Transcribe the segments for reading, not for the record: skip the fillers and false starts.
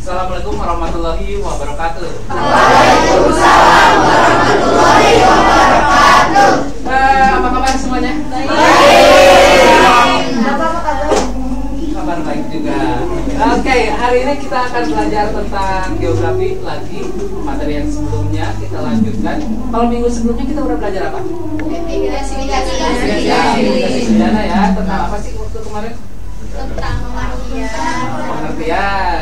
Assalamualaikum warahmatullahi wabarakatuh. Waalaikumsalam warahmatullahi wabarakatuh. Apa kabar semuanya? Baik. Kabar baik juga. Oke, hari ini kita akan belajar tentang geografi lagi. Materi yang sebelumnya kita lanjutkan. Kalau minggu sebelumnya kita udah belajar apa? Imigrasi Pidana ya. Tentang apa sih waktu kemarin? tentang Pengertian.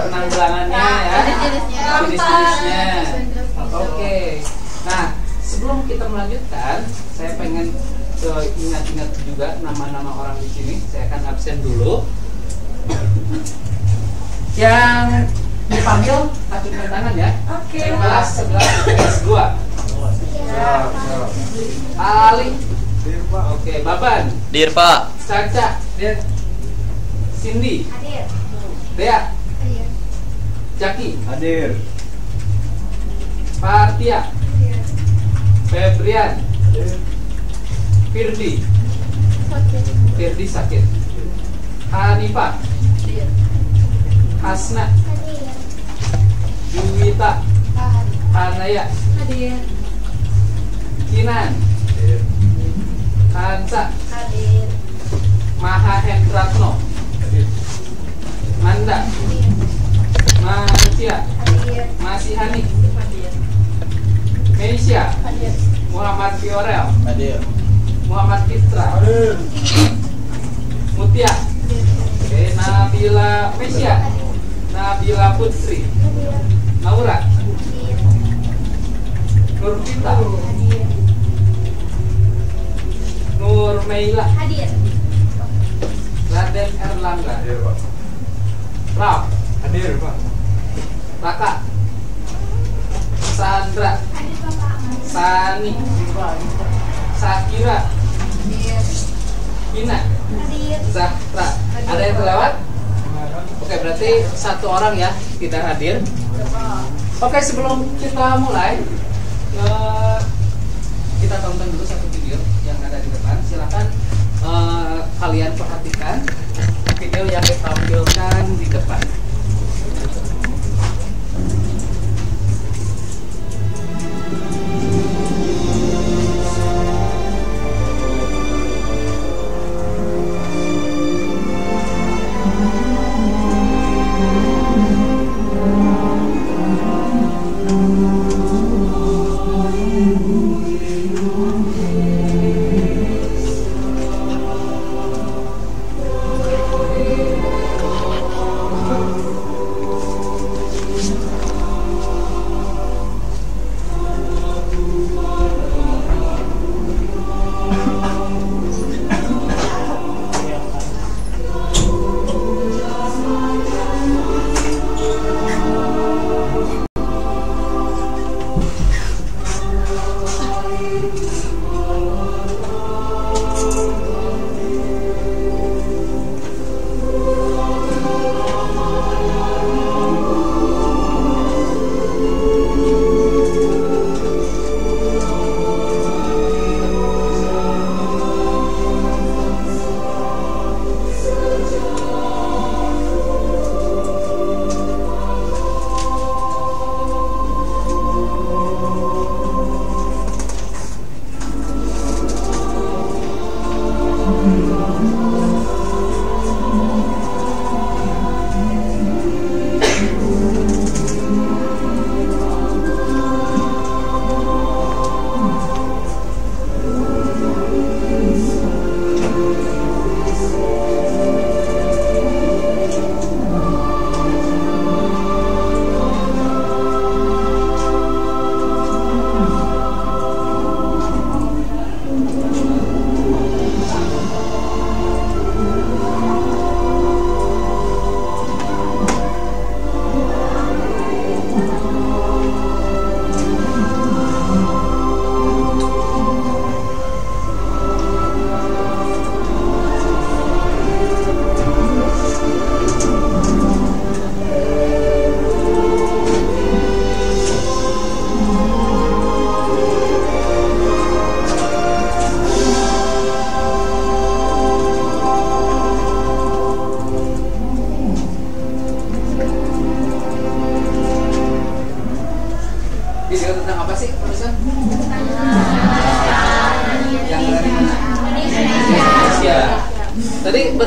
Penanggulangannya ya. Jenis-jenisnya. Oke. Nah, sebelum kita melanjutkan, saya pengen ingat-ingat juga nama-nama orang di sini. Saya akan absen dulu. Yang dipanggil acungkan tangan ya. Oke. Kelas 11 2. Ali. Oke, Baban. Dir, Pak. Caca. Cindy. Hadir. Dea. Hadir. Jaki. Hadir. Partia. Febrian. Firdi. Firdi sakit. Hanifah. Hasna. Juwita. Hanaya. Hadir. Kinan. Kansa. Hadir. Mahahendratno. Manda. Manusia. Hadir. Masihani. Hadir. Meisya. Hadir. Muhammad Fiorel. Hadir. Muhammad Fitra. Mutia. Oke, Nabila Meisya. Nabila Putri. Naura. Nurvita. Nur Meila. Hadir. Raden Erlangga. Hadir, Pak. Raf. Hadir, Pak. Raka. Sandra. Hadir Bapak. Sani. Sakira. Hadir. Hina. Hadir. Zahra. Ada yang terlewat? Oke, berarti satu orang ya tidak hadir. Oke, sebelum kita mulai, kita tonton dulu satu video yang ada di depan. Silakan kalian perhatikan video yang ditampilkan di depan.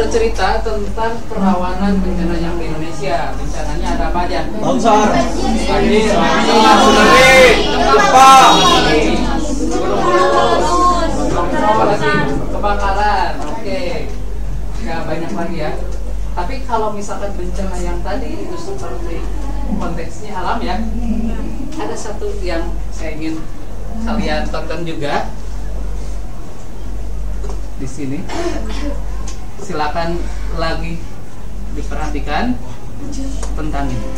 bercerita tentang perawanan bencana yang di Indonesia. Bencananya ada apa aja? Longsor, Banjir, tsunami, gempa, kebakaran. Oke. Nggak banyak lagi ya. Tapi kalau misalkan bencana yang tadi itu seperti konteksnya alam ya, ada satu yang saya ingin kalian tonton juga di sini. Silakan lagi diperhatikan tentang ini.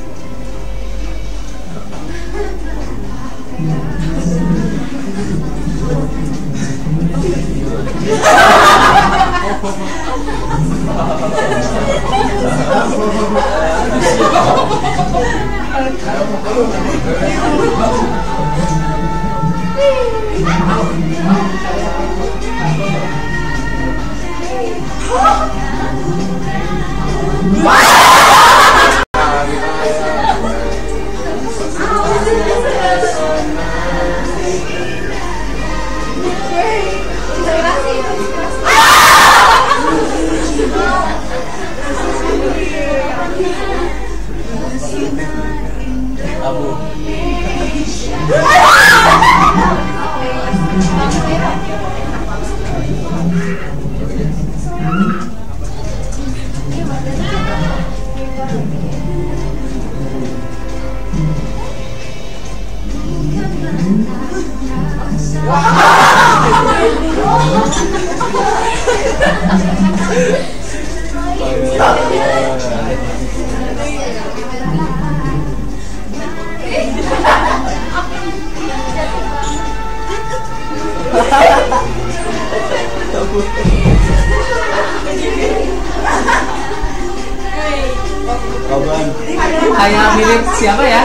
Kayak mirip siapa ya?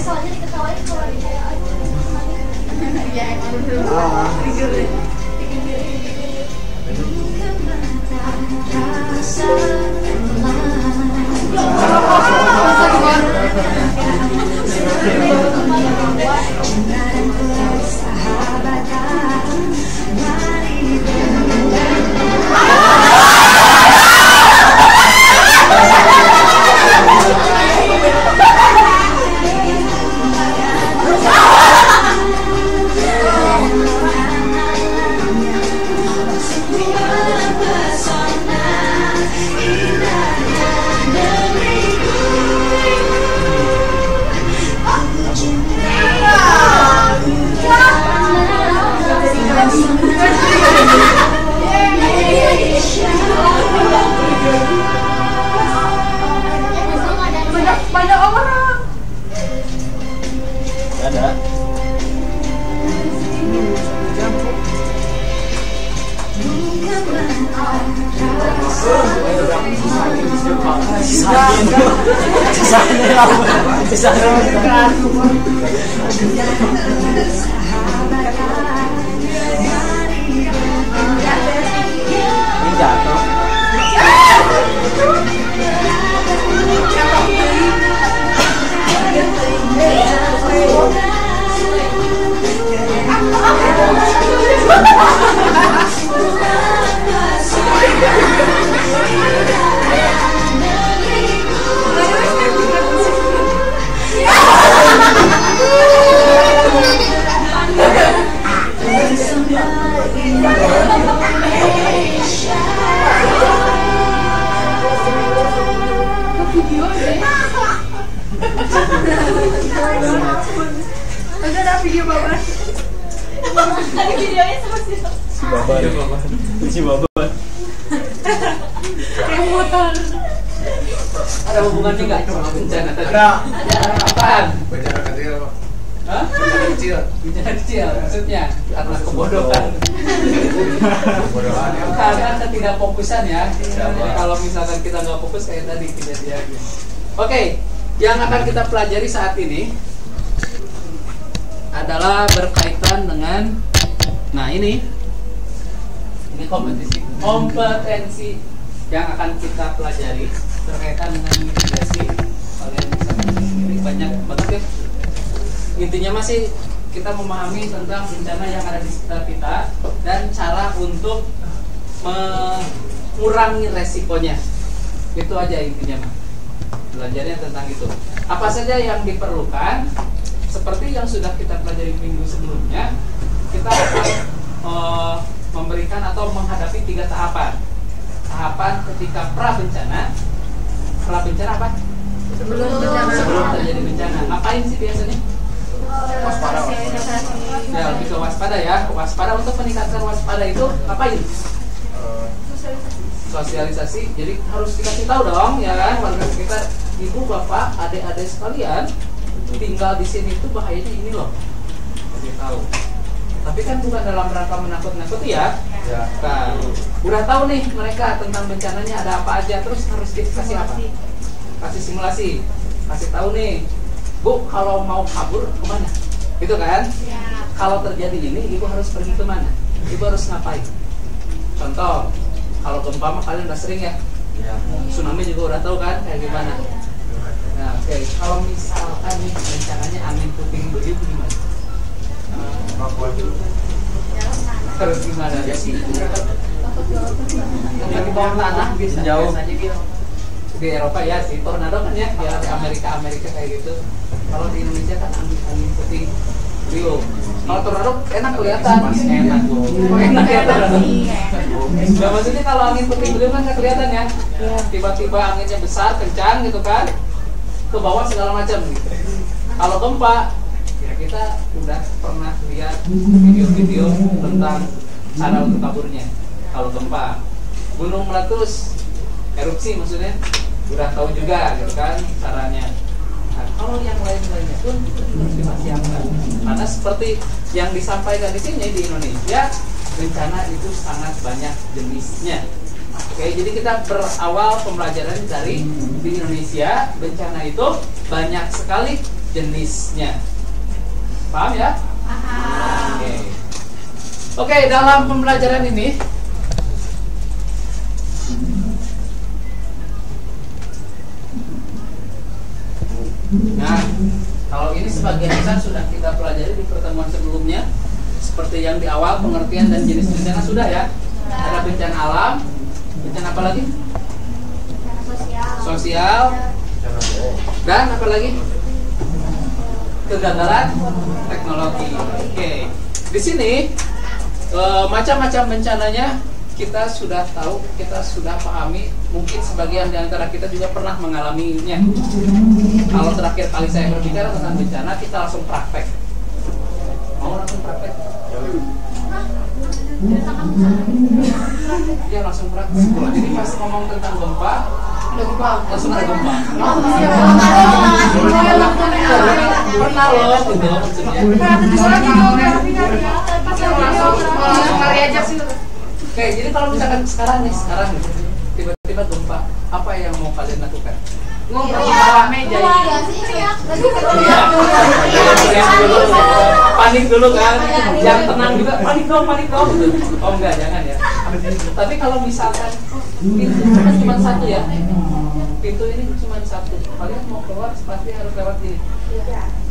Soalnya diketawain kalau dia ya banyak orang. ada. Ini jatuh. Ada video babat. Ada videonya sama si Si Baban. kayak motor. Ada hubungannya nggak sama bencana tadi? Ada. Apaan? Bencana kecil, Pak. Hah? Bencana kecil. Bencana kecil maksudnya karena kebodohan. Kebodohan ya. Karena ketidakfokusan ya. Kalau misalkan kita nggak fokus kayak tadi kejadiannya. Oke, yang akan kita pelajari saat ini adalah berkaitan dengan, nah ini kompetensi yang akan kita pelajari berkaitan dengan mitigasi. Kalian bisa sendiri banyak banget ya. Intinya masih kita memahami tentang bencana yang ada di sekitar kita dan cara untuk mengurangi resikonya. Itu aja intinya, Mas. Belajarnya tentang itu. Apa saja yang diperlukan? Seperti yang sudah kita pelajari minggu sebelumnya, kita akan memberikan atau menghadapi 3 tahapan. Tahapan ketika pra-bencana. Pra-bencana apa? Sebelum terjadi bencana. Ngapain sih biasanya? Waspada. Ya, lebih ke waspada ya. Waspada, untuk meningkatkan waspada itu ngapain? Sosialisasi. Jadi harus dikasih tahu dong, ya kan, warga sekitar, ibu, bapak, adik-adik sekalian, tinggal di sini itu bahayanya ini loh. Kasih tahu. Tapi kan bukan dalam rangka menakut-nakuti ya. Nah, udah tahu nih mereka tentang bencananya ada apa aja, terus harus dikasih apa? Kasih simulasi. Kasih tahu nih, Bu, kalau mau kabur kemana? Gitu kan? Kalau terjadi ini, ibu harus pergi kemana? Ibu harus ngapain? Contoh, kalau gempa mah kalian udah sering ya. Tsunami juga udah tahu kan kayak gimana. Nah, oke. Kalau misalkan nih rencananya angin puting beliung gimana? Terus gimana ya sih? Yang di bawah tanah bisa Jauh. biasanya gitu. Di Eropa ya sih tornado kan ya, di Amerika kayak gitu. Kalau di Indonesia kan angin puting beliung. Kalau tornado enak kelihatan, enak ya tornado. Nah, maksudnya kalau angin puting beliung kan nggak kelihatan ya. Tiba-tiba anginnya besar, kencang gitu kan, ke bawah segala macam gitu. Kalau gempa, ya kita udah pernah lihat video-video tentang cara untuk kaburnya. Kalau gempa, gunung meletus, erupsi maksudnya, udah tahu juga gitu kan caranya. Nah, kalau yang lain-lainnya pun harus dipersiapkan. Karena seperti yang disampaikan di sini di Indonesia, bencana itu sangat banyak jenisnya. Oke, jadi kita berawal pembelajaran dari di Indonesia, bencana itu banyak sekali jenisnya. Paham ya? Paham. Oke, dalam pembelajaran ini nah, kalau ini sebagian besar sudah kita pelajari di pertemuan sebelumnya. Seperti yang di awal, pengertian dan jenis bencana sudah ya. Ada bencana alam, bencana apa lagi? Sosial, dan apa lagi? Kegagalan teknologi. Oke, di sini macam-macam bencananya kita sudah tahu, kita sudah pahami. Mungkin sebagian di antara kita juga pernah mengalaminya. Kalau terakhir kali saya berbicara tentang bencana, kita langsung praktek. Mau langsung praktek? Ya, langsung praktek. Jadi pas ngomong tentang gempa, langsung ada gempa. Pernah loh, gitu maksudnya. Oke, jadi kalau misalkan sekarang nih, tiba-tiba gempa, apa yang mau kalian lakukan? Ngobrol di bawah meja ya. Panik dulu kan, yang tenang juga, panik dong gitu. Oh enggak, jangan ya. Tapi kalau misalkan pintu kan cuma satu ya, pintu ini cuma satu, kalian mau keluar pasti harus lewat ini.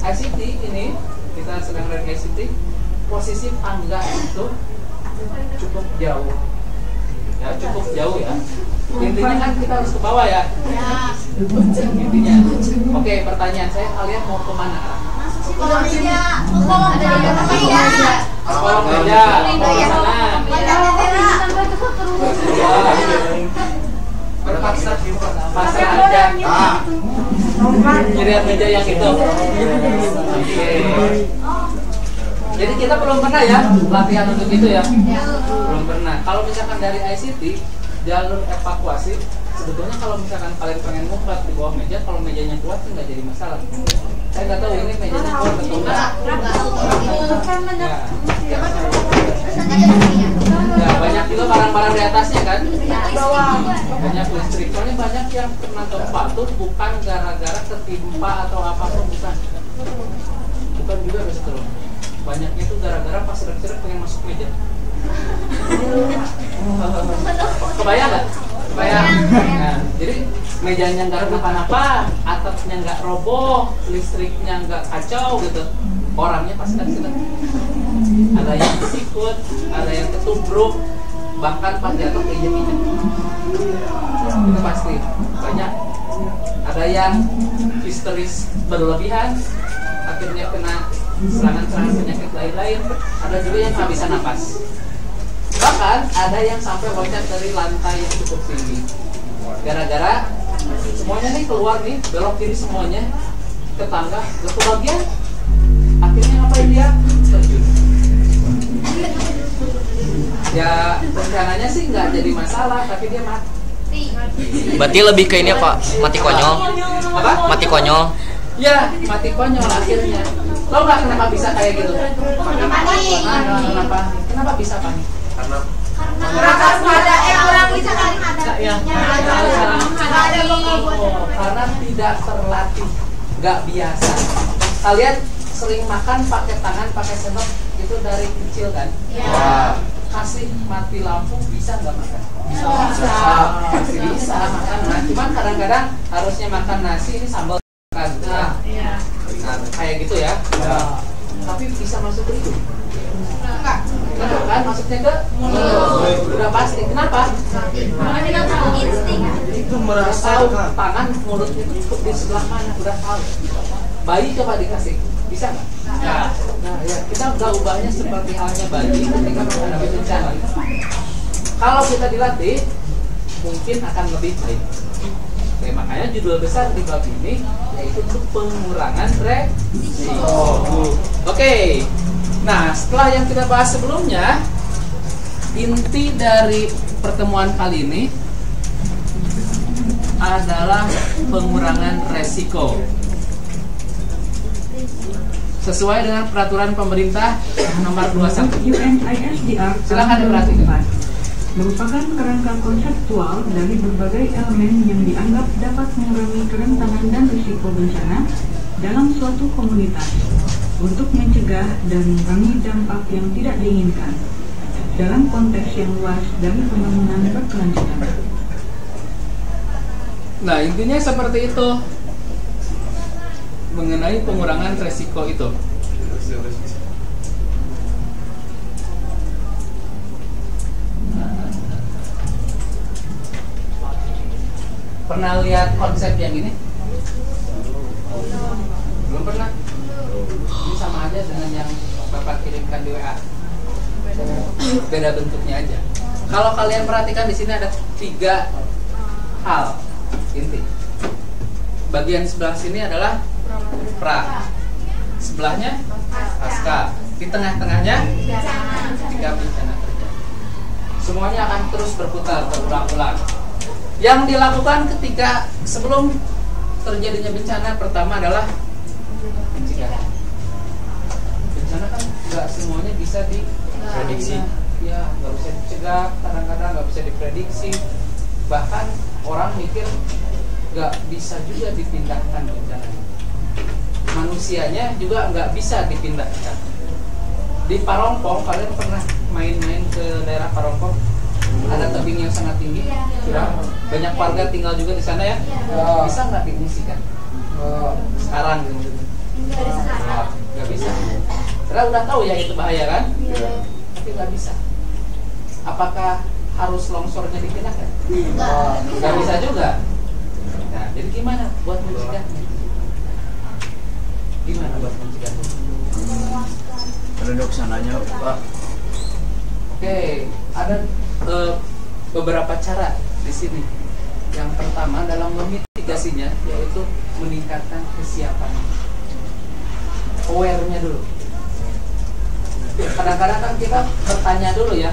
ICT ini, kita sedang lihat ICT, posisi tangga itu cukup jauh ya, cukup jauh ya. Intinya kan kita harus ke bawah ya, intinya. Oke, pertanyaan saya, kalian mau kemana? Kolong meja, pasang aja. Lihat meja yang itu. Oke. Jadi kita belum pernah ya latihan untuk itu ya. Belum pernah. Kalau misalkan dari ICT, jalur evakuasi, sebetulnya kalau misalkan kalian pengen ngumpet di bawah meja, kalau mejanya kuat sih nggak jadi masalah. Saya nggak tahu ini mejanya kuat atau enggak. Ya, banyak juga barang-barang di atasnya kan. Banyak listrik. Soalnya banyak yang kena gempa tuh bukan gara-gara ketimpa atau apapun, bukan. Bukan juga betul. Banyaknya tuh gara-gara pas sedek-sedek pengen masuk meja. Kebayang nggak? Kebayang. Nah, jadi mejanya nggak kenapa-napa, atapnya nggak roboh, listriknya nggak kacau gitu. Orangnya pas sedek-sedek. Ada yang kesikut, ada yang ketubruk, bahkan pas jatuh keinjek-injek. Itu pasti banyak. Ada yang histeris berlebihan, akhirnya kena serangan-serangan penyakit lain-lain. Ada juga yang nggak bisa napas. Bahkan ada yang sampai loncat dari lantai yang cukup tinggi. Gara-gara semuanya nih keluar nih, belok kiri semuanya ke tangga, ke bagian. Akhirnya ngapain dia? Terjun. Ya rencananya sih nggak jadi masalah, tapi dia mati. Berarti lebih ke ini Pak, mati konyol. Apa? Mati konyol. Ya, mati konyol akhirnya. Lo nggak kenapa bisa kayak gitu? Kenapa bisa panik? Karena kurang bisa kali Ya, karena tidak terlatih, nggak biasa. Kalian sering makan pakai tangan, pakai sendok itu dari kecil kan? Ya. Kasih mati lampu bisa nggak makan? Bisa. Masih bisa makan. Nah, cuman kadang-kadang harusnya makan nasi ini sambal kan? Nah, kayak gitu ya. Tapi bisa masuk ke hidung? Enggak kan? Masuknya ke mulut. Udah pasti. Kenapa? Itu Tahu merasakan. tangan mulut itu di sebelah mana? Udah tahu. Bayi coba dikasih, bisa nggak? Nah, ya kita udah ubahnya seperti halnya bayi ketika menghadapi bencana. Kalau kita dilatih, mungkin akan lebih baik. Oke, makanya judul besar di bab ini yaitu pengurangan resiko. Oke, nah setelah yang kita bahas sebelumnya, inti dari pertemuan kali ini adalah pengurangan resiko. Sesuai dengan peraturan pemerintah nomor 21. UNISDR Silakan diperhatikan. Merupakan kerangka konseptual dari berbagai elemen yang dianggap dapat mengurangi kerentanan dan risiko bencana dalam suatu komunitas untuk mencegah dan mengurangi dampak yang tidak diinginkan dalam konteks yang luas dari pembangunan berkelanjutan. Nah, intinya seperti itu mengenai pengurangan resiko itu. Pernah lihat konsep yang ini? Belum pernah? Ini sama aja dengan yang Bapak kirimkan di WA. Beda bentuknya aja. Kalau kalian perhatikan di sini ada 3 hal inti. Bagian sebelah sini adalah pra, sebelahnya pasca, di tengah-tengahnya jika bencana terjadi. Semuanya akan terus berputar berulang-ulang. Yang dilakukan ketika sebelum terjadinya bencana pertama adalah pencegahan. Bencana kan nggak semuanya bisa diprediksi, ya nggak bisa dicegah, kadang-kadang nggak bisa diprediksi. Bahkan orang mikir nggak bisa juga dipindahkan bencana. Manusianya juga nggak bisa dipindahkan. Di Parongpong, kalian pernah main-main ke daerah Parongpong? Ada tebing yang sangat tinggi, ya. Banyak warga tinggal juga di sana ya. Bisa nggak diungsikan? Sekarang gitu. Nggak bisa. Karena udah tahu ya itu bahaya kan? Tapi nggak bisa. Apakah harus longsornya dipindahkan? Nggak bisa juga. Nah, jadi gimana buat mencegahnya? Gimana buat mencegahnya? Penduduk sananya Pak. Oke, ada beberapa cara di sini. Yang pertama dalam memitigasinya yaitu meningkatkan kesiapan. Aware-nya dulu. Kadang-kadang kan kita bertanya dulu ya,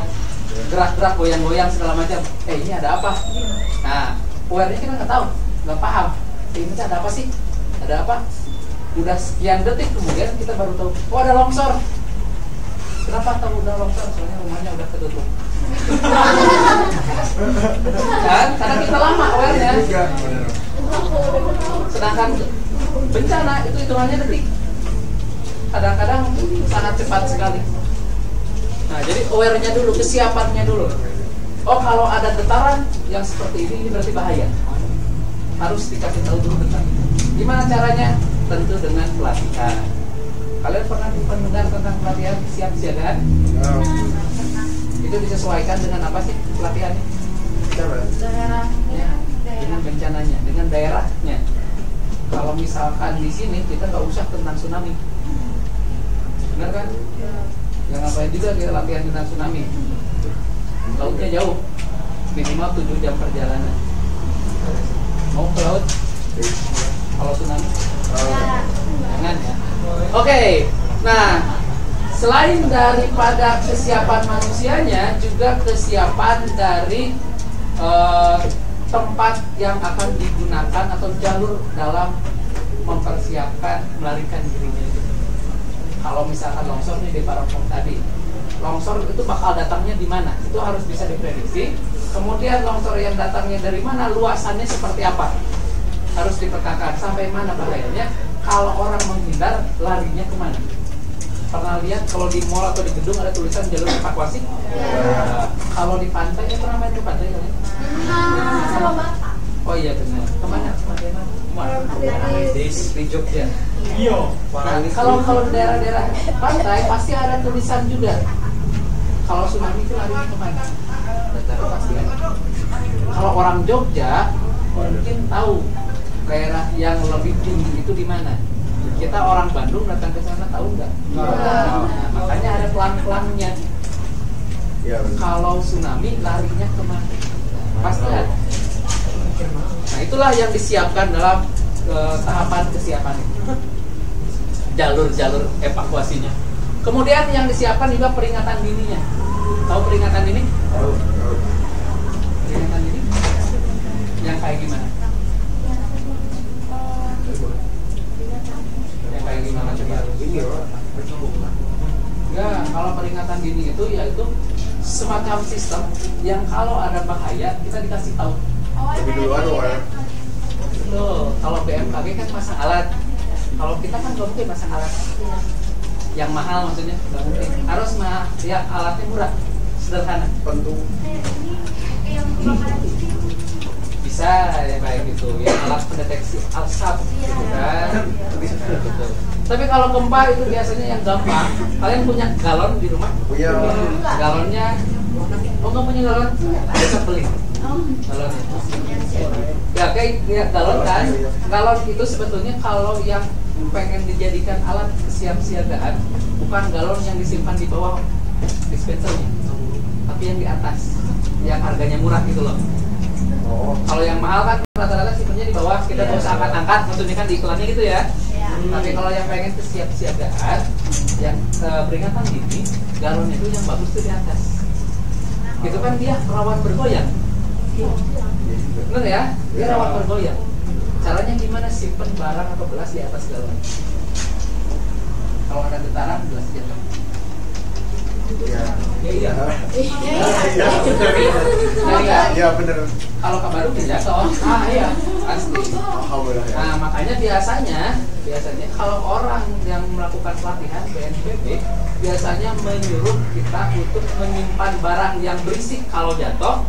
gerak-gerak, goyang-goyang segala macam. Ini ada apa? Nah, aware-nya kita nggak tahu, nggak paham. Ini ada apa sih? Ada apa? Udah sekian detik kemudian kita baru tahu, oh ada longsor. Kenapa tahu udah longsor? Soalnya rumahnya udah ketutup. Kan? Karena kita lama aware-nya. Sedangkan bencana itu hitungannya detik. kadang-kadang sangat cepat sekali. Nah, jadi aware-nya dulu, kesiapannya dulu. Oh, kalau ada getaran yang seperti ini berarti bahaya. Harus dikasih tahu dulu getaran. Gimana caranya? Tentu dengan pelatihan. Kalian pernah mendengar tentang pelatihan kesiapsiagaan? Itu disesuaikan dengan apa sih pelatihannya? Ya, dengan bencananya, dengan daerahnya. Kalau misalkan di sini kita nggak usah tentang tsunami, benar kan? Ya ngapain juga kita latihan tentang tsunami? Lautnya jauh, minimal 7 jam perjalanan. Mau ke laut? Kalau tsunami? Jangan ya. Oke, nah selain daripada kesiapan manusianya, juga kesiapan dari tempat yang akan digunakan atau jalur dalam mempersiapkan melarikan dirinya itu. Kalau misalkan longsor nih di Parongpong tadi, longsor itu bakal datangnya di mana? Itu harus bisa diprediksi. Kemudian longsor yang datangnya dari mana, luasannya seperti apa, harus dipetakan. Sampai mana bahayanya? Kalau orang menghindar, larinya kemana? Pernah lihat kalau di mall atau di gedung ada tulisan jalur evakuasi? Kalau di pantai, pernah main ke pantai kalian? Sama bapak. Oh iya benar. Kemana? Di Jogja. Iya. Nah, kalau di daerah-daerah pantai pasti ada tulisan juga. Kalau tsunami itu larinya kemana? Pasti ada. Kalau orang Jogja mungkin tahu daerah yang lebih tinggi itu di mana. Kita orang Bandung datang ke sana tahu nggak? Nah, makanya ada pelan-pelannya. Ya, Kalau tsunami larinya kemana? Pasti ada. Nah, itulah yang disiapkan dalam tahapan kesiapan itu. Jalur-jalur evakuasinya. Kemudian yang disiapkan juga peringatan dininya. Tahu peringatan dini? tahu. Peringatan dini? Yang kayak gimana? Yang kayak gimana coba? Ini ya, Enggak, kalau peringatan dini itu yaitu semacam sistem yang kalau ada bahaya kita dikasih tahu. lebih duluan ya. Loh, kalau BMKG kan masang alat. Kalau kita kan nggak mungkin masang alat yang mahal, maksudnya nggak mungkin. Harus ya alatnya murah, sederhana. Pentung. Bisa ya kayak gitu, ya alat pendeteksi asap gitu kan. Gitu. Tapi kalau gempa itu biasanya yang gampang. Kalian punya galon di rumah? Punya. Galonnya, oh nggak punya galon? Bisa beli galonnya. Ya kayak ya, galon kan. Galon itu sebetulnya kalau yang pengen dijadikan alat kesiapsiagaan, bukan galon yang disimpan di bawah dispensernya, tapi yang di atas, yang harganya murah gitu loh. Oh. Kalau yang mahal kan rata-rata simpennya di bawah, kita nggak usah angkat-angkat, maksudnya kan di iklannya gitu ya. Tapi kalau yang pengen kesiapsiagaan, yang peringatan dini, galonnya itu yang bagus tuh di atas. Itu kan dia rawan bergoyang. Bener ya? Dia rawan bergoyang. Caranya gimana? Simpen barang atau gelas di atas galon. Kalau ada getaran, gelas jatuh. Iya. Iya. Iya benar. Kalau kabar itu jatuh. Ah iya, pasti. Alhamdulillah ya. Nah, makanya biasanya kalau orang yang melakukan pelatihan BNPB biasanya menyuruh kita untuk menyimpan barang yang berisik kalau jatuh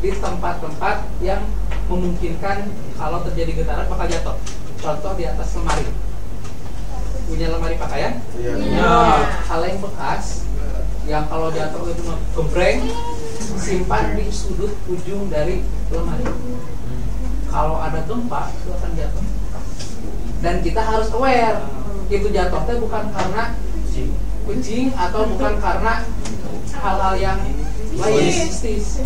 di tempat-tempat yang memungkinkan kalau terjadi getaran bakal jatuh. Contoh di atas lemari. Punya lemari pakaian? Iya. Kaleng bekas yang kalau jatuh itu gembreng, simpan di sudut ujung dari lemari. Kalau ada gempa itu akan jatuh. Dan kita harus aware itu jatuhnya bukan karena kucing atau bukan karena hal-hal yang lain mistis.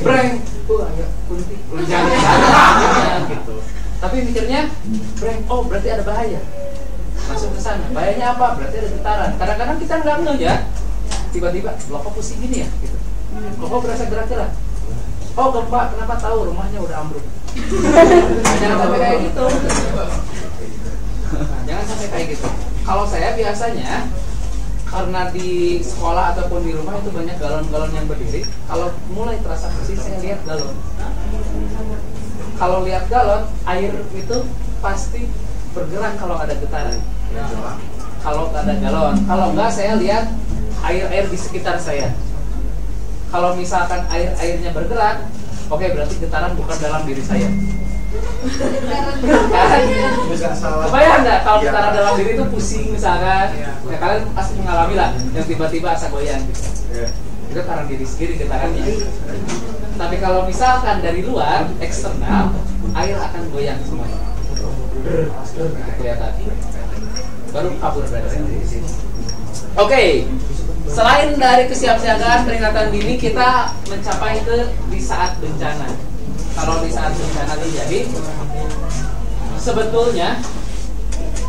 Breng, agak kunti, jangan gitu. Tapi mikirnya, breng, oh berarti ada bahaya. Masuk ke sana. Bahayanya apa? Berarti ada getaran. Kadang-kadang kita nggak ngeh ya. Tiba-tiba, loh kok pusing gini ya? Gitu. Kok berasa gerak-gerak? Oh gempa, kenapa tahu? Rumahnya udah ambruk. Jangan sampai kayak gitu. Nah, jangan sampai kayak gitu. Kalau saya biasanya karena di sekolah ataupun di rumah itu banyak galon-galon yang berdiri. Kalau mulai terasa pusing, saya lihat galon. Kalau lihat galon, air itu pasti bergerak kalau ada getaran. kalau ada galon. Kalau enggak, saya lihat air-air di sekitar saya. Kalau misalkan air-airnya bergerak, oke, berarti getaran bukan dalam diri saya. Bisa salah. Kebayang nggak kalau Iya. getaran dalam diri itu pusing misalkan? Iya. Ya kalian pasti mengalami lah yang tiba-tiba asa goyang gitu. Iya. Itu karena diri sendiri getarannya. Tapi kalau misalkan dari luar, eksternal, air akan goyang semua. Kelihatan. Baru kabur dari sini. Oke. Selain dari kesiapsiagaan peringatan dini, kita mencapai ke di saat bencana. Kalau di saat bencana terjadi, sebetulnya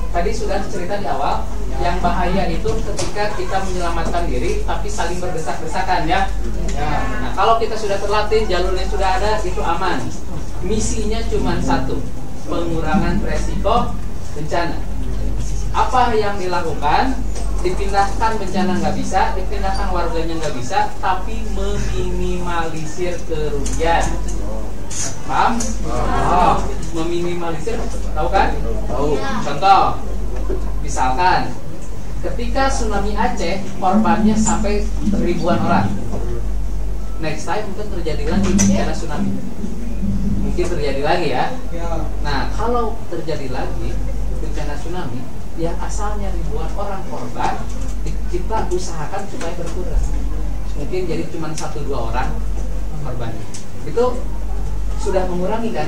tadi sudah cerita di awal, yang bahaya itu ketika kita menyelamatkan diri tapi saling berdesak-desakan ya. Nah, kalau kita sudah terlatih, jalurnya sudah ada, itu aman. Misinya cuma satu, pengurangan resiko bencana. Apa yang dilakukan? Dipindahkan bencana nggak bisa, dipindahkan warganya nggak bisa, tapi meminimalisir kerugian. Paham? Oh, meminimalisir, tahu kan? Tahu. Contoh, misalkan ketika tsunami Aceh, korbannya sampai ribuan orang. Next time mungkin terjadi lagi bencana tsunami. Mungkin terjadi lagi ya. Nah, kalau terjadi lagi bencana tsunami, yang asalnya ribuan orang korban, kita usahakan supaya berkurang. Mungkin jadi cuma 1-2 orang korbannya. Itu sudah mengurangi kan?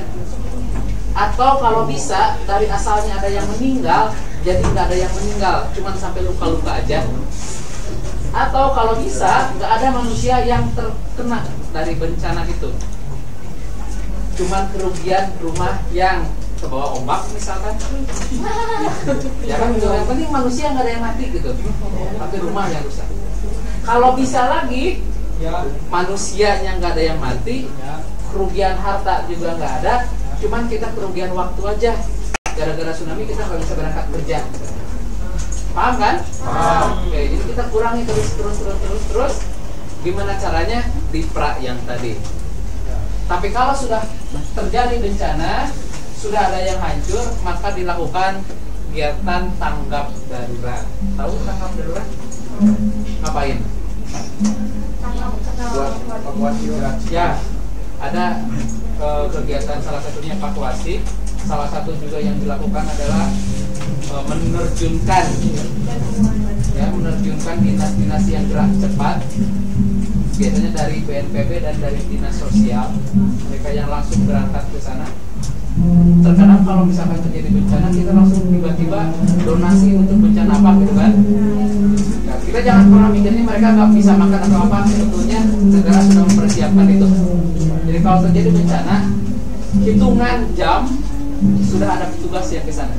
Atau kalau bisa dari asalnya ada yang meninggal, jadi nggak ada yang meninggal, cuma sampai luka-luka aja. Atau kalau bisa nggak ada manusia yang terkena dari bencana itu, cuma kerugian rumah yang kebawa ombak misalkan. Ya kan, yang penting manusia nggak ada yang mati gitu, tapi rumah yang rusak. Kalau bisa lagi, manusianya nggak ada yang mati, kerugian harta juga nggak ada, cuman kita kerugian waktu aja. Gara-gara tsunami kita nggak bisa berangkat kerja. Paham kan? Paham. Oke, jadi kita kurangi terus. Gimana caranya? Dipra yang tadi. Tapi kalau sudah terjadi bencana, sudah ada yang hancur, maka dilakukan kegiatan tanggap darurat. Tahu tanggap darurat? Ngapain? Buat evakuasi orang. Ya, ada kegiatan salah satunya evakuasi. Salah satu juga yang dilakukan adalah menerjunkan dinas-dinas yang gerak cepat. Biasanya dari BNPB dan dari dinas sosial, mereka yang langsung berangkat ke sana. Terkadang kalau misalkan terjadi bencana, kita langsung tiba-tiba donasi untuk bencana apa gitu kan. Nah, kita jangan pernah mikirnya mereka nggak bisa makan atau apa. Sebetulnya negara sudah mempersiapkan itu. Jadi kalau terjadi bencana, hitungan jam sudah ada petugas yang ke sana.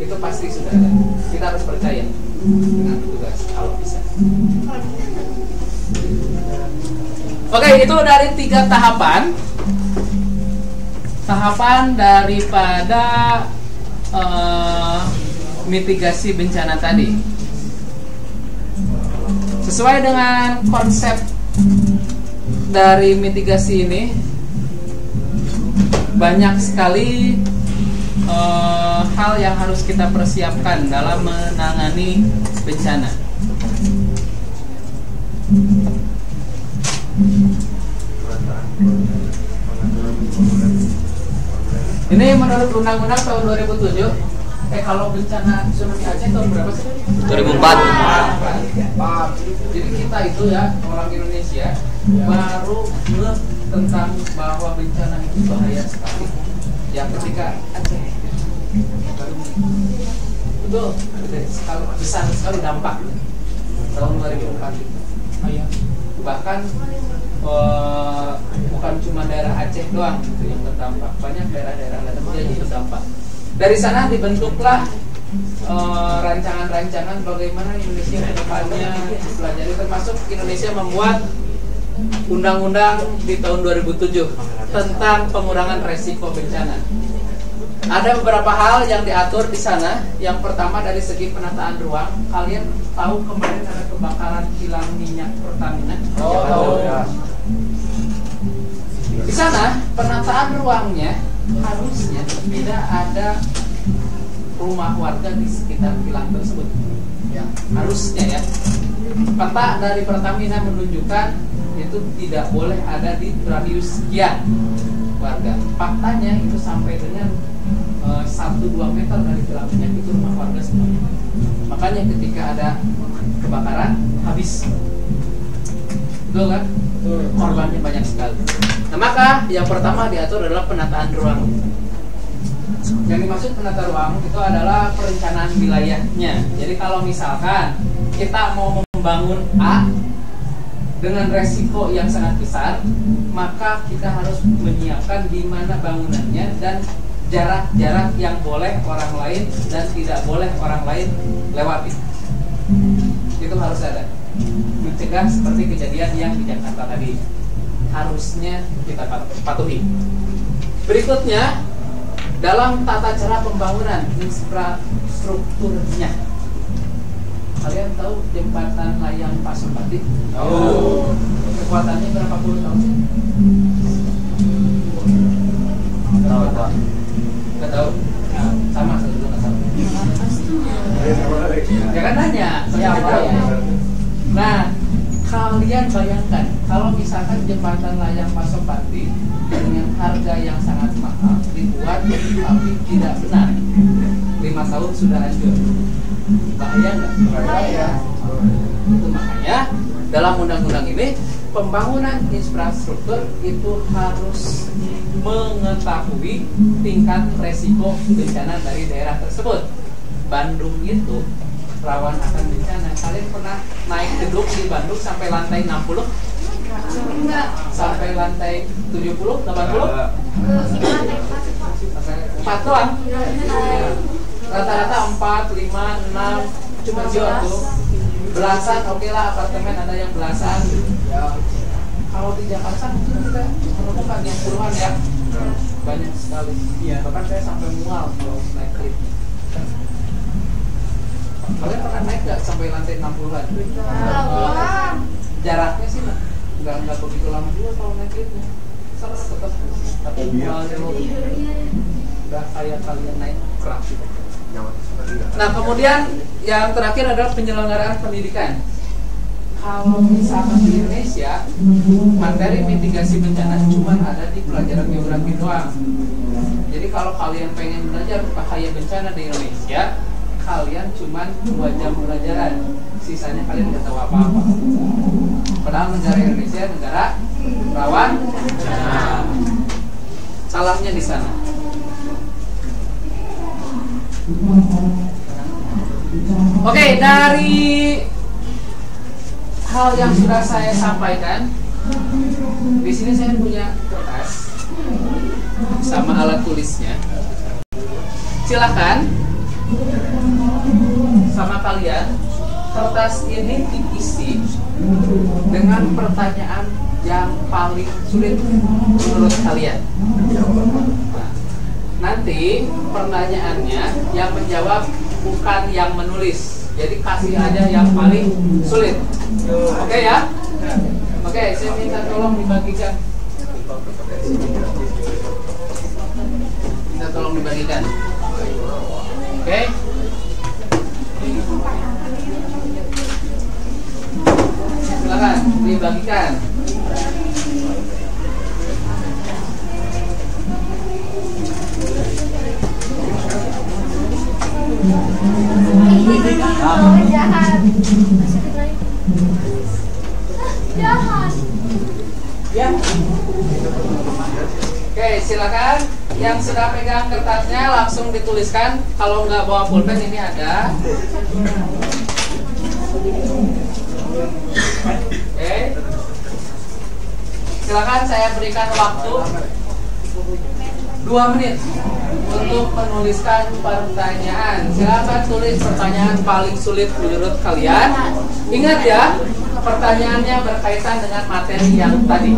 Itu pasti sudah ada. Kita harus percaya dengan petugas kalau bisa. Oke, itu dari 3 tahapan. Tahapan daripada mitigasi bencana tadi. Sesuai dengan konsep dari mitigasi ini, banyak sekali hal yang harus kita persiapkan dalam menangani bencana. Ini menurut Undang-Undang tahun 2007. Kalau bencana tsunami Aceh tahun berapa sih? 2004. Jadi kita itu ya, orang Indonesia baru ngeh tentang bahwa bencana itu bahaya sekali. Ya ketika Aceh baru betul, besar sekali dampak tahun 2004 itu. Bahkan bukan cuma daerah Aceh doang gitu yang terdampak, banyak daerah-daerah lainnya yang terdampak. Dari sana dibentuklah rancangan-rancangan bagaimana Indonesia ke depannya dipelajari, termasuk Indonesia membuat undang-undang di tahun 2007 tentang pengurangan resiko bencana. Ada beberapa hal yang diatur di sana. Yang pertama dari segi penataan ruang. Kalian tahu kemarin ada kebakaran kilang minyak Pertamina? Oh, ya. Di sana penataan ruangnya harusnya tidak ada rumah warga di sekitar kilang tersebut. Ya, harusnya ya. Peta dari Pertamina menunjukkan itu tidak boleh ada di radius sekian warga. Faktanya itu sampai dengan 1-2 meter dari kilang minyak itu rumah warga semua. Makanya ketika ada kebakaran habis, betul kan? Korbannya banyak sekali. Nah, maka yang pertama diatur adalah penataan ruang. Yang dimaksud penata ruang itu adalah perencanaan wilayahnya. Jadi kalau misalkan kita mau membangun A dengan resiko yang sangat besar, maka kita harus menyiapkan di mana bangunannya dan jarak-jarak yang boleh orang lain dan tidak boleh orang lain lewati. Itu harus ada. Mencegah seperti kejadian yang di Jakarta tadi. Harusnya kita patuhi. Berikutnya, dalam tata cara pembangunan infrastrukturnya, kalian tahu jembatan layang Pasopati? Oh. Kekuatannya berapa puluh tahun sih? Tahu Pak. Nggak tahu. Nah, sama saya juga nggak tahu. Ya kan nanya. Siapa ya? Nah, kalian bayangkan kalau misalkan jembatan layang Pasopati dengan harga yang sangat mahal dibuat tapi tidak benar, 5 tahun sudah hancur, bahaya nggak? Bahaya. Itu makanya dalam undang-undang ini pembangunan infrastruktur itu harus mengetahui tingkat resiko bencana dari daerah tersebut. Bandung itu rawan akan bencana. Kalian pernah naik gedung di Bandung sampai lantai 60? Enggak. Sampai lantai 70, 80? 4 doang. Rata-rata 4, 5, 6, cuma jual tuh. Belasan, oke lah, apartemen ada yang belasan. Kalau di Jakarta mungkin kita menemukan yang puluhan ya. Banyak sekali. Bahkan saya sampai mual kalau naik lift. Kalian pernah naik nggak sampai lantai 60-an? Jaraknya sih nggak begitu lama juga kalau naik liftnya. Tetap tapi mualnya nggak kayak kalian naik kerak gitu. Nah, kemudian yang terakhir adalah penyelenggaraan pendidikan. Kalau misalkan di Indonesia, materi mitigasi bencana cuma ada di pelajaran geografi doang. Jadi kalau kalian pengen belajar bahaya bencana di Indonesia, kalian cuma 2 jam pelajaran, sisanya kalian nggak tahu apa-apa. Padahal negara Indonesia negara rawan bencana. Salahnya di sana. Oke, dari hal yang sudah saya sampaikan, di sini saya punya kertas sama alat tulisnya. Silakan sama kalian, kertas ini diisi dengan pertanyaan yang paling sulit menurut kalian. Nah, nanti pertanyaannya yang menjawab bukan yang menulis. Jadi kasih aja yang paling sulit. Oke ya? Oke, saya minta tolong dibagikan. Minta tolong dibagikan. Oke? Silakan dibagikan. Jahat. Jahat. Ya. Oke, silakan. Yang sudah pegang kertasnya langsung dituliskan. Kalau nggak bawa pulpen ini ada. Oke. Silakan saya berikan waktu 2 menit untuk menuliskan pertanyaan. Silakan tulis pertanyaan paling sulit menurut kalian. Ingat ya, pertanyaannya berkaitan dengan materi yang tadi.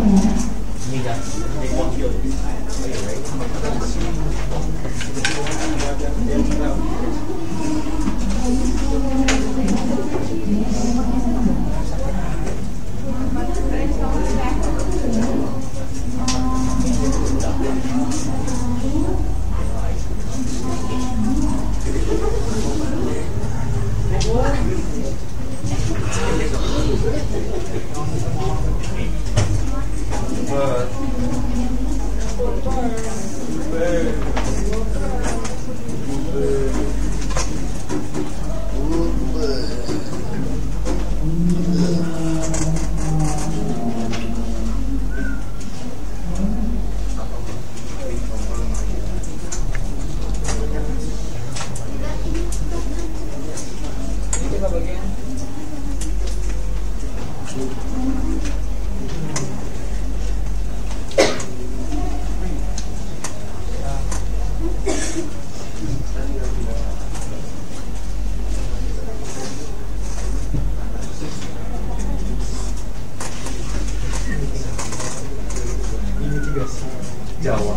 Jawa.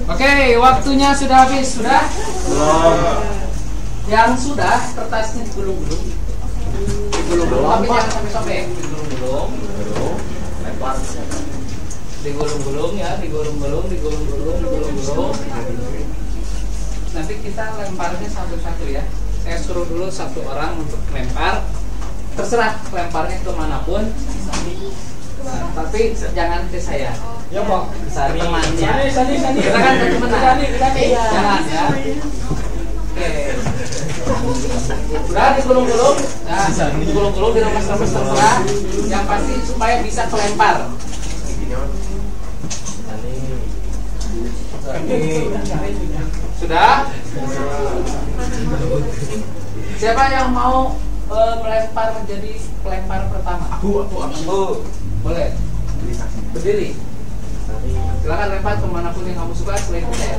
Oke, waktunya sudah habis, sudah? Belum. Yang sudah kertasnya digulung-gulung. Digulung-gulung, tapi jangan sampai sobek. Digulung-gulung. Lempar. Digulung-gulung ya, digulung-gulung. Nanti kita lemparnya satu-satu ya. Saya suruh dulu satu orang untuk lempar. Terserah lemparnya kemanapun. Nah, tapi jangan ke saya. Ya, Pak. Ke temannya. Sani. Kita kan ke teman. Jangan ya. Oke. Udah digulung-gulung. Nah, digulung-gulung diremes-remes terserah. Yang pasti supaya bisa kelempar. Sudah? Siapa yang mau melempar menjadi pelempar pertama? Aku. Boleh. Berdiri. Silakan lempar kemanapun yang kamu suka selain saya.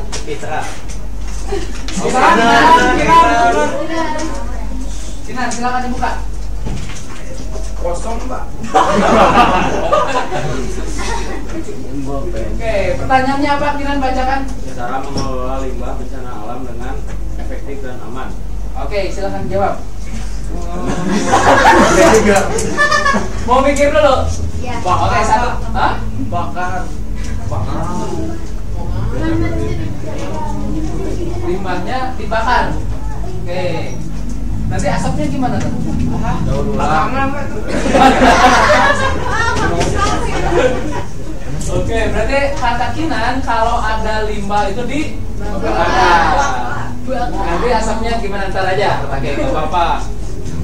Silakan dibuka. Kosong, Pak. Oke, pertanyaannya apa? Kinan bacakan. Cara mengelola limbah bencana alam dengan efektif dan aman. Oke, silakan jawab. Mau mikir dulu. Ya. Oke, satu. Hah? Bakar. Limbahnya dibakar. Oke. Nanti asapnya gimana tuh? Oke, berarti kata Kinan kalau ada limbah itu dibakar. Nanti asapnya gimana, ntar aja. Oke, nggak apa-apa.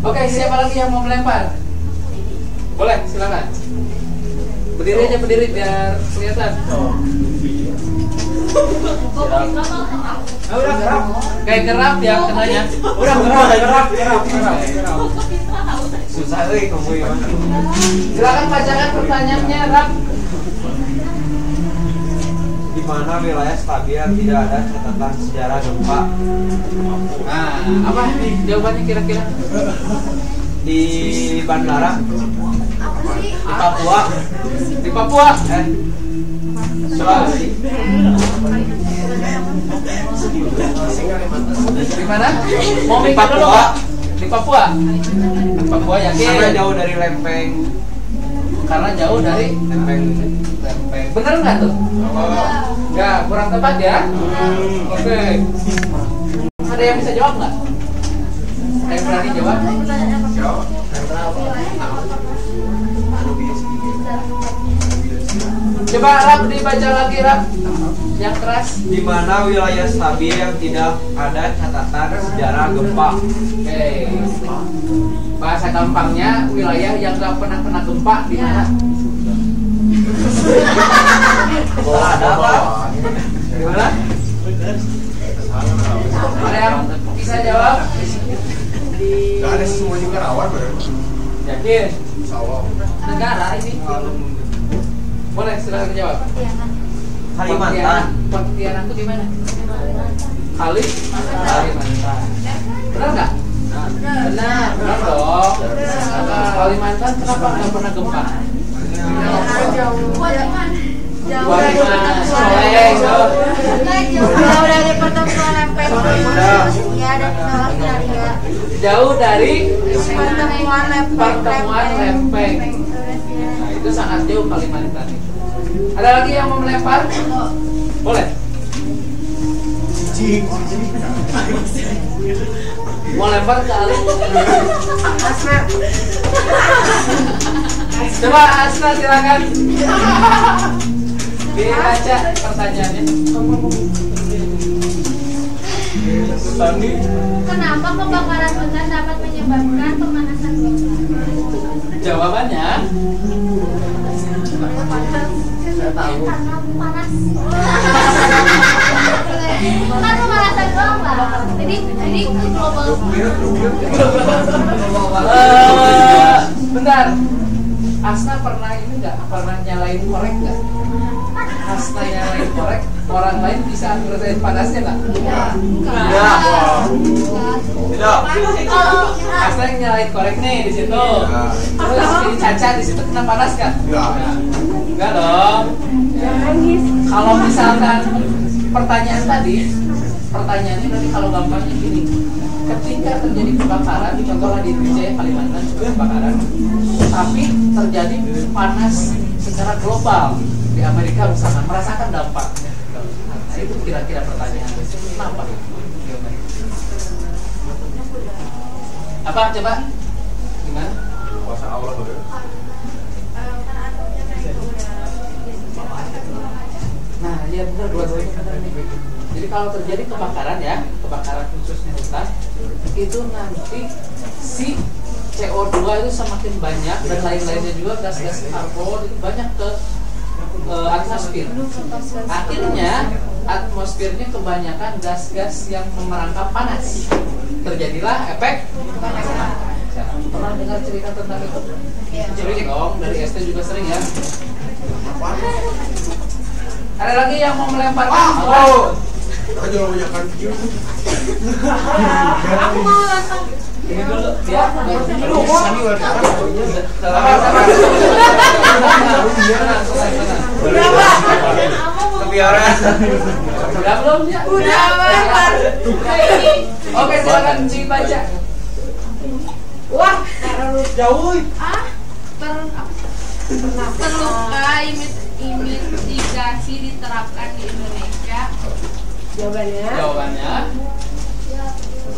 Oke, siapa lagi yang mau melempar? Boleh, silakan. Berdiri aja, berdiri biar kelihatan. Udah gerak. Kayak gerap ya kenanya. Udah gerak. Susah euy kamu ya. Silakan bacakan pertanyaannya, Rap. Di mana wilayah stabil tidak ada catatan sejarah gempa? Nah, apa nih jawabannya kira-kira? Di Bandara, di Papua, Di Papua. Sulawesi. Di mana? Mau Di mikir dulu, Papua. Pak. Di Papua. Di Papua yakin? Karena jauh dari lempeng karena jauh dari lempeng. Bener nggak tuh? Nggak, kurang tepat ya. Oke. Ada yang bisa jawab nggak? Ada yang berani jawab? Coba Rap dibaca lagi Rap, yang keras. Di mana wilayah stabil yang tidak ada catatan sejarah gempa? Oke. Bahasa gampangnya wilayah yang nggak pernah kena gempa di mana? Ada apa? Gimana? Ada yang bisa jawab? Gak ada semua juga rawan bener. Yakin? Sawah. Negara ini. Boleh silakan jawab. Kalimantan. Pontianak itu di mana? Kalimantan. Benar nggak? Benar. Benar dong. Kalimantan kenapa nggak pernah gempa? Jauh dari pertemuan lempeng. Iya, dari Australia. Jauh dari Pertemuan lempeng. Nah, itu sangat jauh Kalimantan. Ada lagi yang mau melempar? Boleh. Mau lempar ke Ali? Coba Asna silakan. Dibaca pertanyaannya. Kenapa pembakaran hutan dapat menyebabkan pemanasan global? Jawabannya Karena panas. Kan pemanasan global. Jadi global. bentar. Asna pernah ini nggak? Pernah nyalain korek nggak? Asna nyalain korek, orang lain bisa ngerasain panasnya nggak? Tidak. Tidak. Asna yang nyalain korek nih di situ. Terus ini Caca di situ kena panas kan? Enggak dong. Kalau misalkan pertanyaan tadi, pertanyaannya nanti kalau gampangnya gini. Ketika terjadi kebakaran, contohnya di Indonesia, Kalimantan juga kebakaran, tapi terjadi panas secara global di Amerika misalkan merasakan dampaknya. Nah, itu kira-kira pertanyaan. Kenapa? Apa coba? Gimana? Kuasa Allah bener. Nah, iya benar dua-duanya benar nih. Jadi kalau terjadi kebakaran ya, kebakaran khususnya hutan, itu nanti si CO2 itu semakin banyak dan lain-lainnya juga gas-gas karbon itu banyak ke atmosfer. Akhirnya atmosfernya kebanyakan gas-gas yang memerangkap panas. Terjadilah efek pemanasan. Pernah dengar cerita tentang itu? Cerita dong, dari SD juga sering ya. Ada lagi yang mau melemparkan? Aja banyakan view. Aku mau langsung. Ini dulu dia. Kebiaran. Udah belum ya? Udah lempar. Oke, silakan dibaca. Wah, Jauh. perlukah imigrasi diterapkan di Indonesia? Jawabannya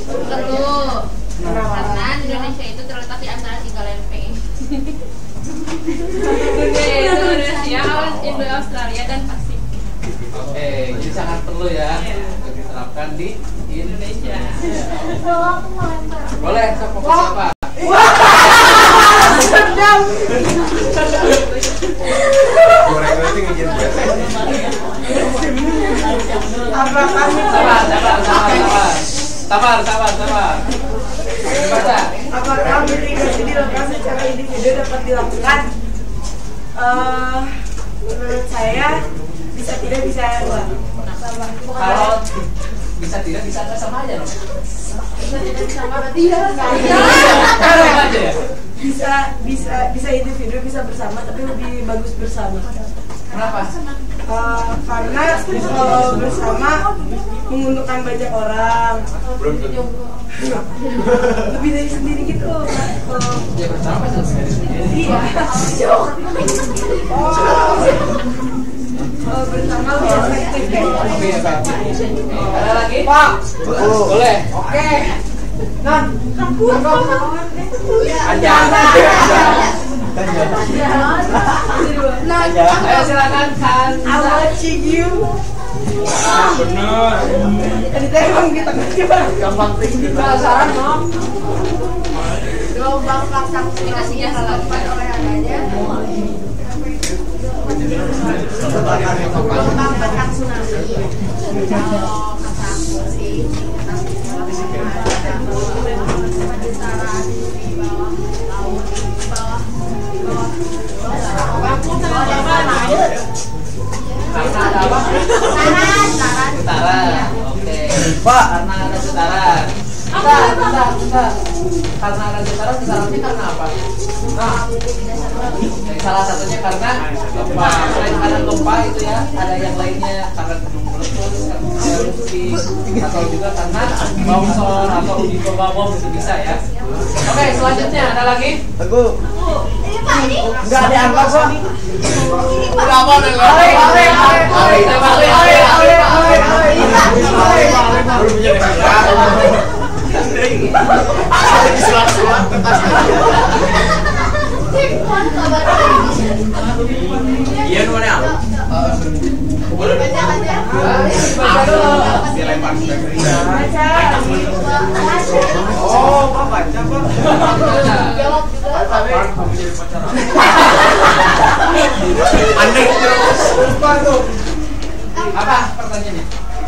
Perlu. Karena Indonesia itu terletak di antara 3 lempeng. Dunia itu Indonesia, Indo, Australia, dan Pasifik. oke, jadi sangat perlu ya untuk diterapkan di Indonesia. Aku mau lempar. Boleh, fokus siapa? Goreng nanti ngijin betes. Sabar. Dibaca. Apakah mitigasi di lokasi secara individu dapat dilakukan? Menurut saya bisa tidak bisa enggak. Kalau bisa tidak bisa enggak sama aja dong. Bisa tidak sama berarti ya. Sama aja ya. Bisa individu bisa bersama tapi lebih bagus bersama. Kenapa? Karena kalau bersama menguntungkan banyak orang. Belum tentu. Lebih dari sendiri gitu. Ya bersama sendiri. Iya. Oh, bersama lebih efektif. Ada lagi? Pak. Boleh. Oke. Non. Aja. Ayo silakan kan. I watching you. Bener. Tadi teh emang kita Gampang tinggi. Penasaran, Nom? Gelombang pasang dikasihnya dilakukan oleh adanya gelombang pasang tsunami. Kalau kata aku sih kita penyesaran di bawah laut, di bawah Karena ada apa? Getaran. Oke. Pak, Karena ada getaran. Bentar. Karena ada getarannya karena apa? Nah, salah satunya karena gempa. Selain karena gempa itu ya, ada yang lainnya karena gunung meletus, karena erupsi, atau juga karena longsor atau uji coba bom itu bisa ya. Oke, selanjutnya ada lagi? Teguh. Ini Pak, ini Enggak diangkat, Pak. Berapa nih? Iya nuannya apa? Dilempar Oh, Pak baca, Pak. jawab juga. Aneh Lupa tuh. Apa pertanyaannya?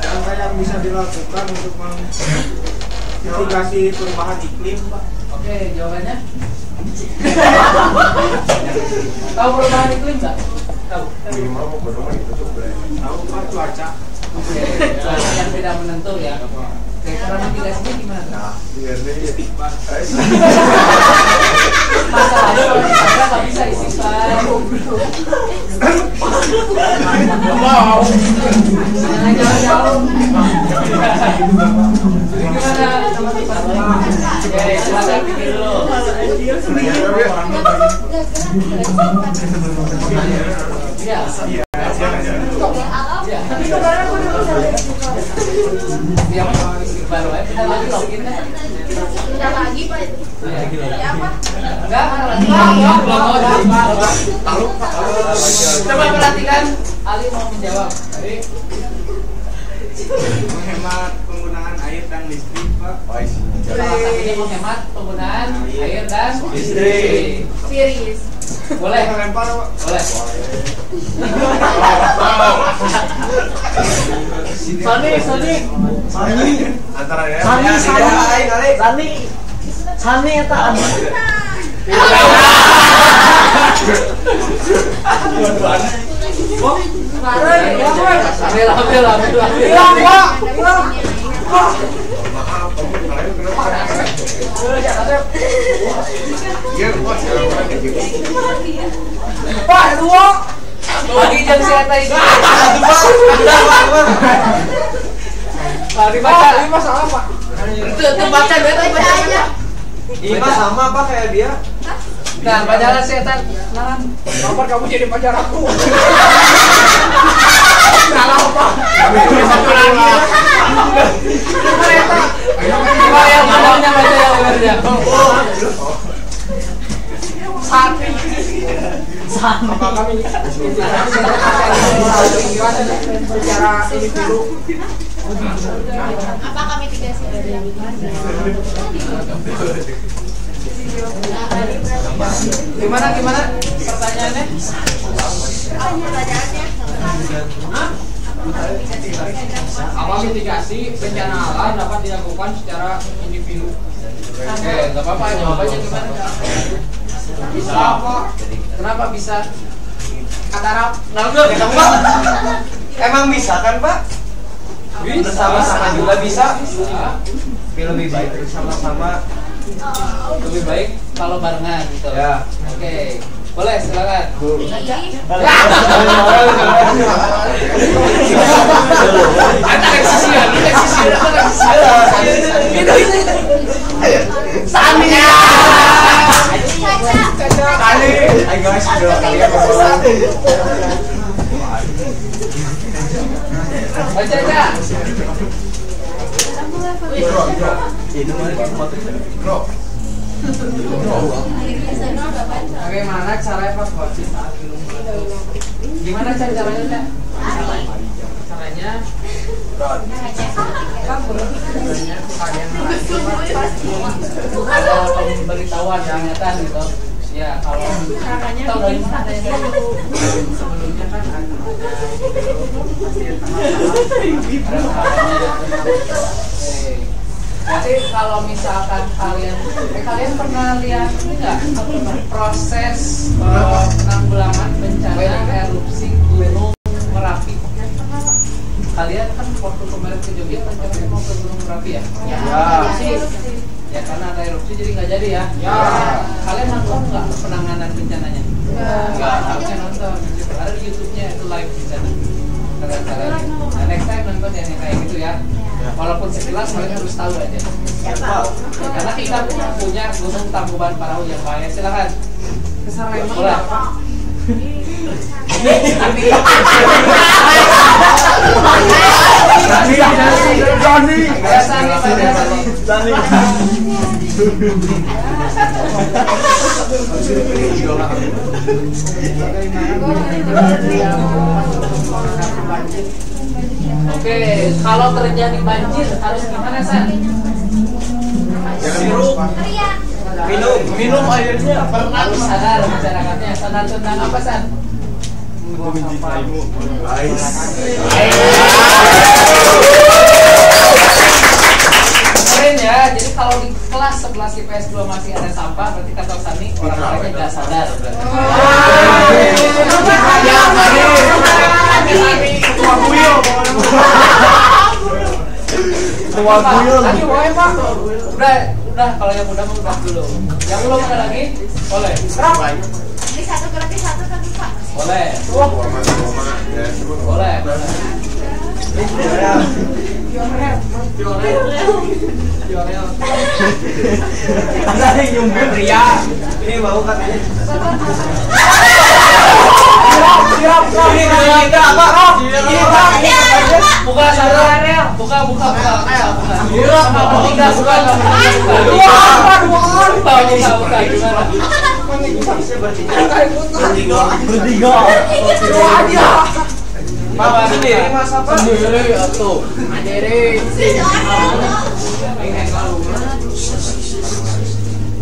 Apa yang bisa dilakukan untuk mitigasi perubahan iklim, Pak? Oke, jawabannya. Tahu perubahan iklim nggak? Tahu. Minimal mau berumah itu tuh tahu Pak cuaca. Oke, cuaca yang tidak menentu ya. Oke, cara mitigasinya gimana? Nah, biar deh Pak. Masalahnya kalau kita nggak bisa istighfar. Wow. Jangan jauh. Gimana? Oke, silakan pikir dulu. Iya. Iya. Tapi kemarin aku udah sampai Yang istighfar ya. Kita lagi login kan? Udah lagi Pak itu. Ya apa? Enggak, coba perhatikan, Ali mau menjawab. Ali, Menghemat penggunaan air dan listrik, Pak. salah satunya menghemat penggunaan air dan listrik. Serius. Boleh, Lempar, Pak. boleh. Sani. Antara ya. Sani eta Maaf, kalian kenapa? Iya, Pak. Pak, dua. Lagi jam siapa itu? Dibaca. Lima salah Pak. Itu baca baca aja. Ima sama apa kayak dia? Nah, pacaran setan. Naran. Kapan kamu jadi pacar aku? Salah apa? Satu lagi. Ternyata. Coba yang ngomongnya baca yang benernya. Sati. Apa kami secara individu? Apakah mitigasi dari Gimana pertanyaannya? pertanyaannya? Apa mitigasi bencana alam dapat dilakukan secara individu? Oke, nggak apa-apa, jawabannya gimana? Bisa apa? Kenapa bisa? Kata Arab, Emang bisa kan, Pak? Bersama-sama juga bisa. Tapi lebih baik bersama-sama. lebih baik kalau barengan gitu. Ya. Oke, boleh silakan. Sani. Kali. Ayo guys, udah kalian ngomong. Baca aja. Itu mana foto? Bro. Bagaimana cara evakuasi saat gunung meletus? Gimana caranya, Cak? Caranya ada pemberitahuan peringatan gitu. Ya, kalau tahu dari mana ya? Sebelumnya kan ada Jadi kalau misalkan kalian pernah lihat ini nggak proses penanggulangan bencana erupsi Gunung Merapi? Kalian kan waktu kemarin ke Jogja rencananya mau ke Gunung Merapi ya? Ya. Ya karena ada erupsi jadi nggak jadi ya. Ya. Kalian nonton nggak penanganan bencananya? Nggak. Harusnya nonton. Ada di YouTube-nya itu live di sana. Kalian. Nah, next time nonton yang kayak gitu ya. Walaupun sekilas kalian harus tahu aja. Karena kita punya Gunung Tangkuban Parahu yang bahaya. Silakan. Kesareman apa? Oke, kalau terjadi banjir harus gimana, San? Minum airnya. Harus sadar masyarakatnya. Sadar tentang apa, San? Keren ya. Jadi kalau di kelas 11 IPS 2 masih ada sampah, berarti kata Sani orang-orangnya nggak sadar. Udah kalau yang muda mau udah dulu. Yang belum ada lagi, boleh. Ini satu berarti satu kan Pak. Boleh. Boleh. Ada yang nyumbang Ria. Ini mau katanya. Ini apa? Buka sadarnya. Buka. Buka. Bertiga. Bawa sendiri mas apa? Sendiri atau mandiri.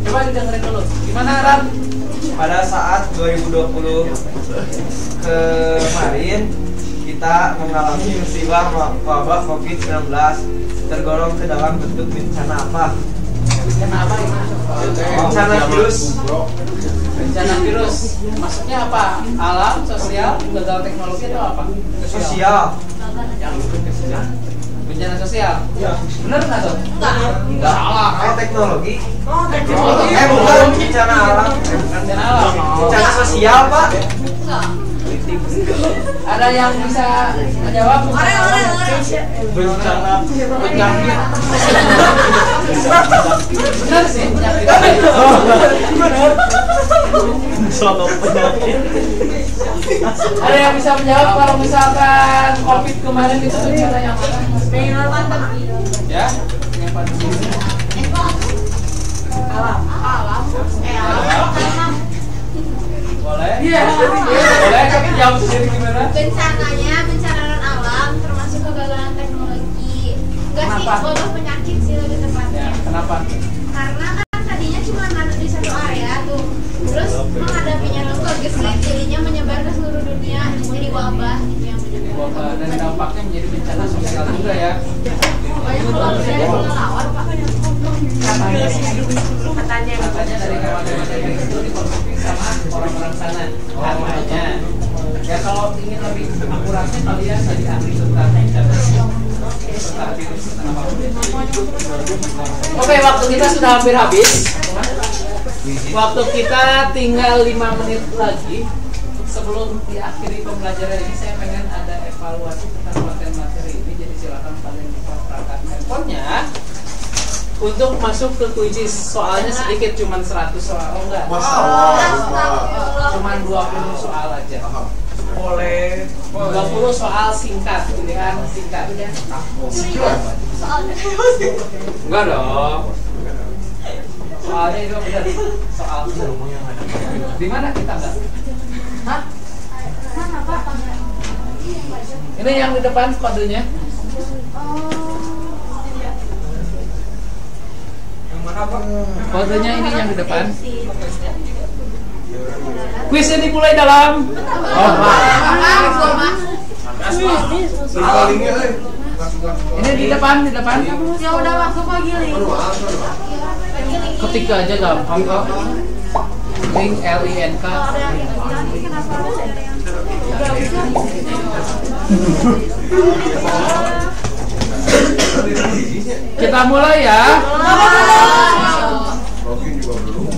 Coba didengerin dulu. Gimana Ram? Pada saat 2020 kemarin kita mengalami musibah wabah COVID-19 tergolong ke dalam bentuk bencana apa? Bencana apa ini? Bencana virus. Bencana virus. Maksudnya apa? Alam, sosial, gagal teknologi atau apa? Sosial. Bencana sosial. Benar nggak tuh? Enggak. Teknologi. Teknologi. Bukan bencana alam. Bencana alam. Bencana sosial pak. Ada yang bisa menjawab? Bencana penyakit. Benar sih penyakit. Soal penyakit. Ada yang bisa menjawab kalau misalkan COVID kemarin itu bencana yang mana? Pengen pandemi. Ya, yang pandemi. Alam. Boleh? Iya. Boleh, tapi jawab sendiri gimana? Bencananya bencana non alam termasuk kegagalan teknologi. Enggak sih, Kenapa? wabah penyakit sih lebih tepatnya. Ya, kenapa? Karena kan tadinya cuma ada di satu area tuh. Terus menghadapinya loh gesit jadinya menyebar ke seluruh dunia jadi wabah gitu yang menyebar. Wabah dan dampaknya menjadi bencana sosial juga ya. Banyak kalau dari pengelawar Pak. Katanya dari Kementerian itu dikonsumsi sama orang-orang sana. Katanya. Ya kalau ingin lebih akuratnya kalian tadi ahli tentang virus tentang apa? Oke, waktu kita sudah hampir habis. Waktu kita tinggal 5 menit lagi. Sebelum diakhiri pembelajaran ini, saya pengen ada evaluasi tentang materi ini. Jadi silakan kalian buka perangkat handphonenya. untuk masuk ke kuisis. Soalnya sedikit, cuman 100 soal. Oh enggak. Cuman 20 soal aja. Boleh. 20 soal singkat, pilihan singkat. Soalnya Enggak dong. Soalnya itu benar soal. Di mana kita enggak? Hah? mana Pak? Ini yang di depan kodenya. Yang mana Pak? Kodenya ini yang di depan. Kuis ini dimulai dalam. Ini di depan, di depan. Ya udah masuk Pak Giling. Ketika aja gampang kok. Link LINK. Kita mulai ya. Login juga belum.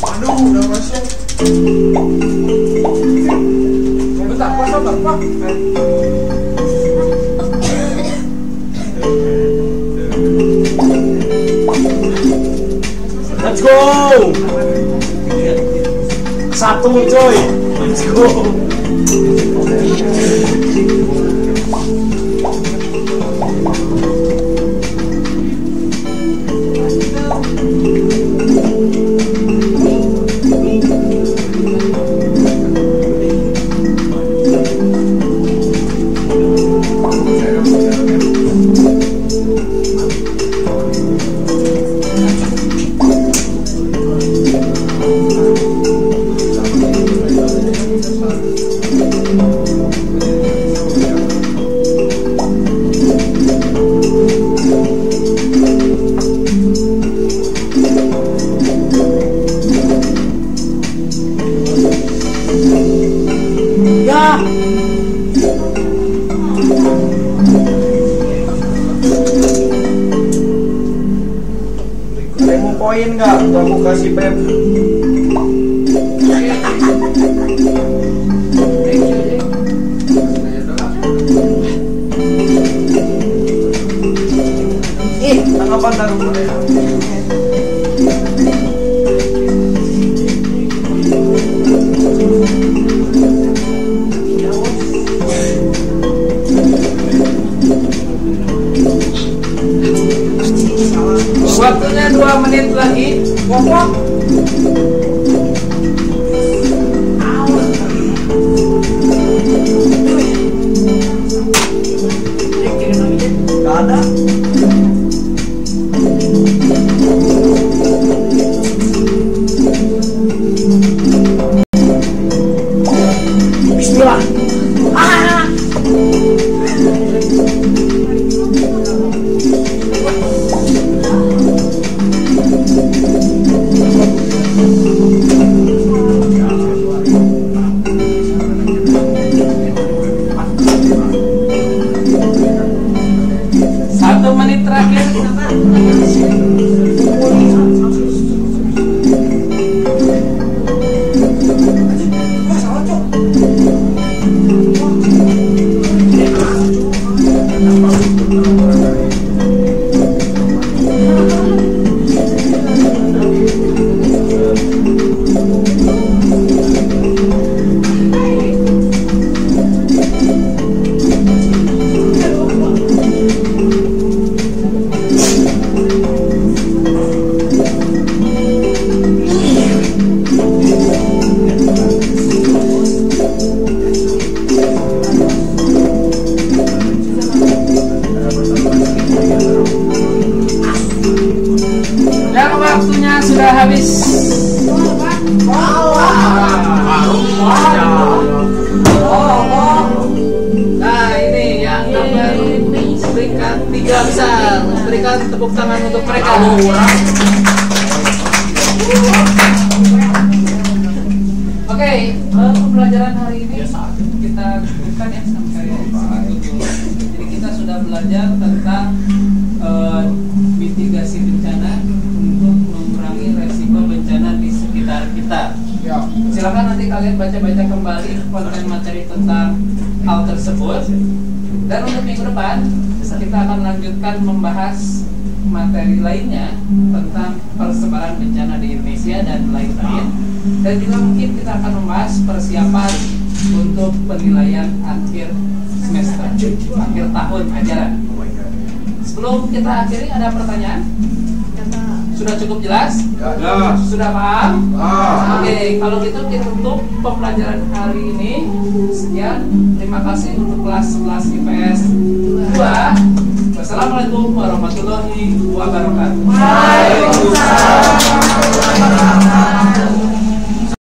Aduh, udah masuk. Bentar, Pak. Let's go. Satu coy. Let's go. Ada mau poin nggak? Aku kasih Pep. Tanggapan taruh. Waktunya 2 menit lagi. Ngomong. Gak ada. Bismillah. Satu menit terakhir. Dan waktunya sudah habis. Nah ini yang dapat berikan 3 besar. Berikan tepuk tangan untuk mereka. Oke, pembelajaran hari ini kita cukupkan ya sampai segitu. Jadi kita sudah belajar tentang mitigasi bencana untuk materi tentang hal tersebut. Dan untuk minggu depan kita akan lanjutkan membahas materi lainnya tentang persebaran bencana di Indonesia dan lain-lain. Dan juga mungkin kita akan membahas persiapan untuk penilaian akhir semester, akhir tahun ajaran. Sebelum kita akhiri, ada pertanyaan? Sudah cukup jelas? Ya. Sudah paham? Oke, kalau gitu kita tutup pembelajaran hari ini. Sekian, terima kasih untuk kelas 11 IPS 2. Wassalamualaikum warahmatullahi wabarakatuh. Waalaikumsalam warahmatullahi wabarakatuh.